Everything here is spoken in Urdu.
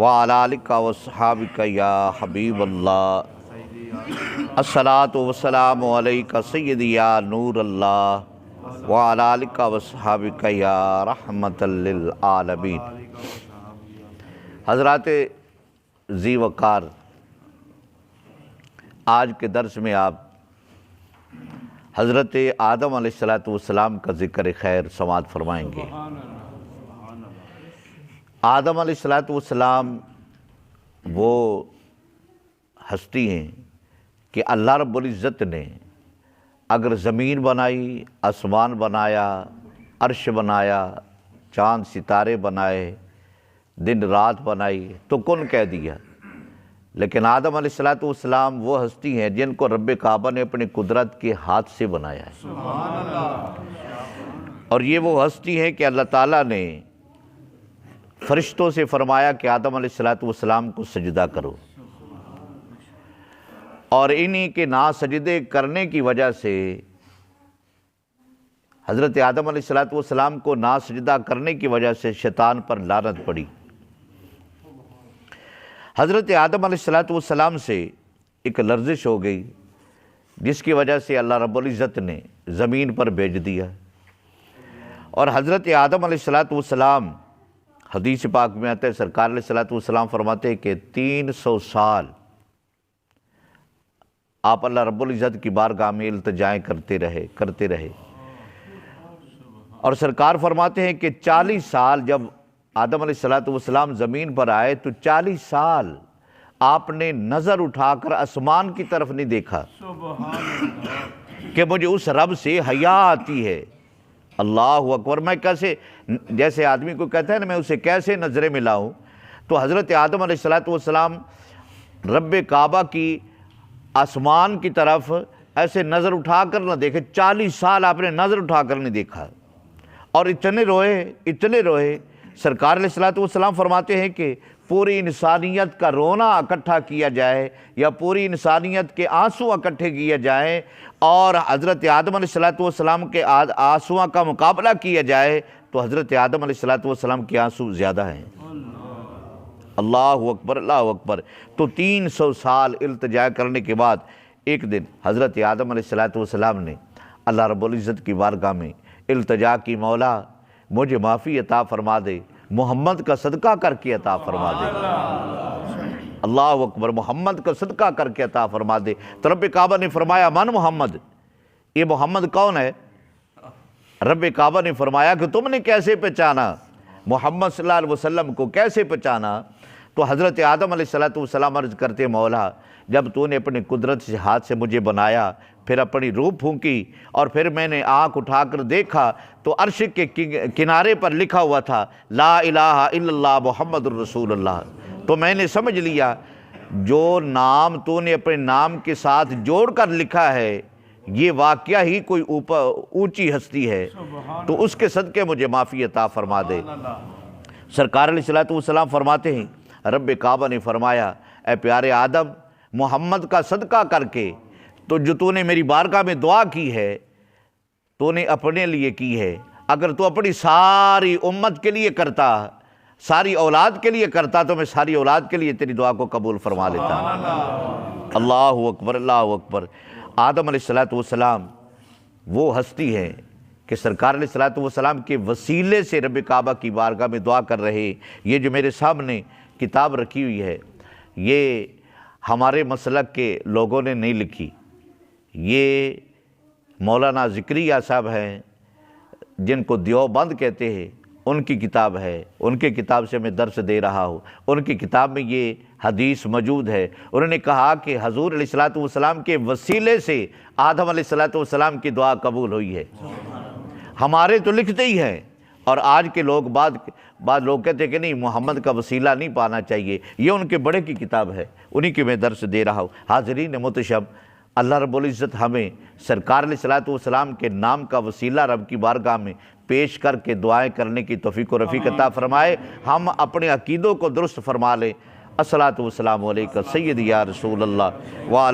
وعلی آلک وصحابک یا حبیب اللہ الصلاۃ والسلام علیک سیدی یا نور اللہ وعلی آلک وصحابک یا رحمۃ للعالمین۔ حضرات ذی وقار، آج کے درس میں آپ حضرت آدم علیہ السلام کا ذکر خیر سماعت فرمائیں گے۔ آدم علیہ السلام وہ ہستی ہیں کہ اللہ رب العزت نے اگر زمین بنائی، آسمان بنایا، عرش بنایا، چاند ستارے بنائے، دن رات بنائی تو کن کہہ دیا، لیکن آدم علیہ السلام وہ ہستی ہیں جن کو رب کعبہ نے اپنی قدرت کے ہاتھ سے بنایا ہے۔ سبحان اللہ۔ اور یہ وہ ہستی ہیں کہ اللہ تعالیٰ نے فرشتوں سے فرمایا کہ آدم علیہ السلام کو سجدہ کرو، اور انہی کے نا سجدے کرنے کی وجہ سے حضرت آدم علیہ السلام کو نا سجدہ کرنے کی وجہ سے شیطان پر لعنت پڑی۔ حضرت آدم علیہ السلام سے ایک لرزش ہو گئی، جس کی وجہ سے اللہ رب العزت نے زمین پر بھیج دیا، اور حضرت آدم علیہ السلام حدیث پاک میں آتا ہے، سرکار علیہ السلام فرماتے ہیں کہ 300 سال آپ اللہ رب العزت کی بارگاہ میں التجائیں کرتے رہے، اور سرکار فرماتے ہیں کہ 40 سال جب آدم علیہ السلام زمین پر آئے تو 40 سال آپ نے نظر اٹھا کر آسمان کی طرف نہیں دیکھا کہ مجھے اس رب سے حیا آتی ہے۔ اللہ اکبر، میں کیسے، جیسے آدمی کو کہتا ہے نا میں اسے کیسے نظریں ملاؤں، تو حضرت آدم علیہ السلام رب کعبہ کی آسمان کی طرف ایسے نظر اٹھا کر نہ دیکھے، 40 سال آپ نے نظر اٹھا کر نہیں دیکھا، اور اتنے روئے۔ سرکار علیہ السلام فرماتے ہیں کہ پوری انسانیت کا رونا اکٹھا کیا جائے یا پوری انسانیت کے آنسو اکٹھے کیے جائیں اور حضرت آدم علیہ السلام کے آنسوؤں کا مقابلہ کیا جائے تو حضرت آدم علیہ السلام کے آنسو زیادہ ہیں۔ اللہ اکبر، اللہ اکبر۔ تو 300 سال التجا کرنے کے بعد ایک دن حضرت آدم علیہ السلام نے اللہ رب العزت کی بارگاہ میں التجا کی، مولا مجھے معافی عطا فرما دے، محمد کا صدقہ کر کے عطا فرما دے۔ اللہ اکبر، محمد کا صدقہ کر کے عطا فرما دے۔ تو رب کعبہ نے فرمایا من محمد، یہ محمد کون ہے؟ رب کعبہ نے فرمایا کہ تم نے کیسے پہچانا محمد صلی اللہ علیہ وسلم کو، کیسے پہچانا؟ تو حضرت آدم علیہ السلام عرض کرتے مولا جب تو نے اپنی قدرت سے ہاتھ سے مجھے بنایا، پھر اپنی روح پھونکی، اور پھر میں نے آنکھ اٹھا کر دیکھا تو عرش کے کنارے پر لکھا ہوا تھا لا الہ الا اللہ محمد الرسول اللہ۔ تو میں نے سمجھ لیا جو نام تو نے اپنے نام کے ساتھ جوڑ کر لکھا ہے یہ واقعہ ہی کوئی اونچی ہستی ہے، تو اس کے صدقے مجھے معافی عطا فرما دے۔ سرکار علیہ السلام فرماتے ہیں رب کعبہ نے فرمایا اے پیارے آدم، محمد کا صدقہ کر کے تو جو تو نے میری بارگاہ میں دعا کی ہے تو نے اپنے لیے کی ہے، اگر تو اپنی ساری امت کے لیے کرتا، ساری اولاد کے لیے کرتا تو میں ساری اولاد کے لیے تیری دعا کو قبول فرما لیتا۔ اللہ اکبر، اللہ اکبر۔ آدم علیہ السلام وہ ہستی ہے کہ سرکار علیہ السلام کے وسیلے سے رب کعبہ کی بارگاہ میں دعا کر رہے۔ یہ جو میرے سامنے کتاب رکھی ہوئی ہے یہ ہمارے مسلک کے لوگوں نے نہیں لکھی، یہ مولانا ذکریہ صاحب ہیں جن کو دیوبند کہتے ہیں، ان کی کتاب ہے، ان کی کتاب سے میں درس دے رہا ہوں۔ ان کی کتاب میں یہ حدیث موجود ہے، انہوں نے کہا کہ حضور علیہ السلام کے وسیلے سے آدم علیہ السلام کی دعا قبول ہوئی ہے۔ ہمارے تو لکھتے ہی ہیں، اور آج کے لوگ بعض لوگ کہتے ہیں کہ نہیں محمد کا وسیلہ نہیں پانا چاہیے، یہ ان کے بڑے کی کتاب ہے، انہی کی میں درس دے رہا ہوں۔ حاضرین محتشم، اللہ رب العزت ہمیں سرکار علیہ السلام کے نام کا وسیلہ رب کی بارگاہ میں پیش کر کے دعائیں کرنے کی توفیق و رفیق عطا فرمائے، ہم اپنے عقیدوں کو درست فرما لیں۔ الصلاۃ والسلام علیکم سیدی یا رسول اللہ وعلی